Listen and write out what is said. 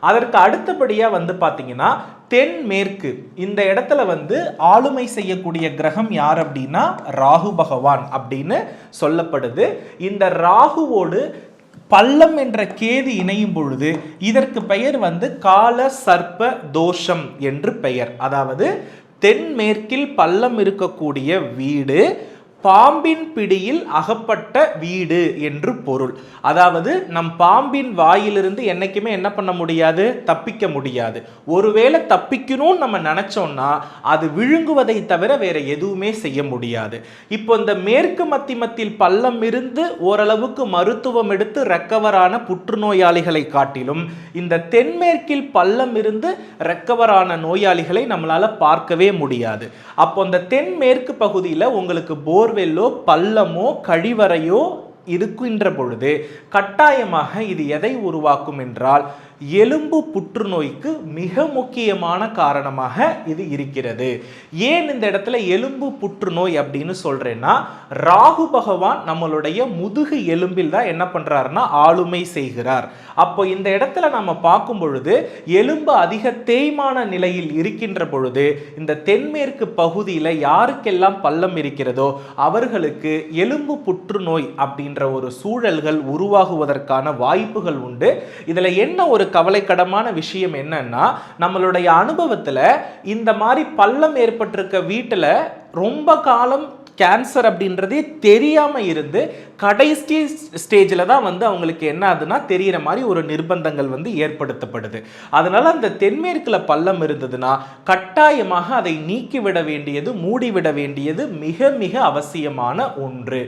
அதற்கு அடுத்தபடியா வந்து பாத்தீங்கன்னா தென்மேற்கு இந்த இடத்துல வந்து ஆளுமை செய்யக்கூடிய கிரகம் யார் அப்படின்னா ராகு பகவான் அப்படின்னு சொல்லப்படுது. இந்த ராகுவோடு பள்ளம் என்ற கேது இணையும் பொழுது இதற்கு பெயர் வந்து கால சர்ப்ப தோஷம் என்று பெயர். அதாவது தென்மேற்கில் பள்ளம் இருக்கக்கூடிய வீடு பாம்பின் பிடியில் அகப்பட்ட வீடு என்று பொருள். அதாவது நம் பாம்பின் வாயிலிருந்து என்னைக்குமே என்ன பண்ண முடியாது, தப்பிக்க முடியாது. ஒருவேளை தப்பிக்கணும்னு நம்ம நினைச்சோம்னா அது விழுங்குவதை தவிர வேற எதுவுமே செய்ய முடியாது. இப்போ இந்த மேற்கு மத்தியில் பள்ளம் இருந்து ஓரளவுக்கு மருத்துவம் எடுத்து ரெக்கவரான புற்றுநோயாளிகளை காட்டிலும் இந்த தென்மேற்கில் பள்ளம் இருந்து ரெக்கவரான நோயாளிகளை நம்மளால பார்க்கவே முடியாது. அப்போ இந்த தென்மேற்கு பகுதியில் உங்களுக்கு போர்வெல்லோ பள்ளமோ கழிவறையோ இருக்கின்ற பொழுது கட்டாயமாக இது எதை உருவாக்கும் என்றால் எலும்பு புற்றுநோய்க்கு மிக முக்கியமான காரணமாக இது இருக்கிறது. ஏன் இந்த இடத்துல எலும்பு புற்றுநோய் அப்படின்னு சொல்றேன்னா, ராகு பகவான் நம்மளுடைய முதுகு எலும்பில் தான் என்ன பண்றாருன்னா ஆளுமை செய்கிறார். அப்போ இந்த இடத்துல நம்ம பார்க்கும் பொழுது எலும்பு அதிக தேய்மான நிலையில் இருக்கின்ற பொழுது இந்த தென்மேற்கு பகுதியில் யாருக்கெல்லாம் பள்ளம் இருக்கிறதோ அவர்களுக்கு எலும்பு புற்றுநோய் அப்படின்ற ஒரு சூழல்கள் உருவாகுவதற்கான வாய்ப்புகள் உண்டு. இதுல என்ன ஒரு கவலைக்கிடமான விஷயம் என்னன்னா, நம்மளுடைய அனுபவத்துல இந்த மாதிரி பள்ளம் ஏற்பட்டிருக்க வீட்டுல ரொம்ப காலம் கேன்சர் அப்படின்றதே தெரியாம இருந்து கடைசி ஸ்டேஜில் தான் வந்து அவங்களுக்கு என்ன ஆகுதுன்னா தெரிகிற மாதிரி ஒரு நிர்பந்தங்கள் வந்து ஏற்படுத்தப்படுது. அதனால அந்த தென்மேற்குல பள்ளம் இருந்ததுன்னா கட்டாயமாக அதை நீக்கிவிட வேண்டியது, மூடிவிட வேண்டியது மிக மிக அவசியமான ஒன்று.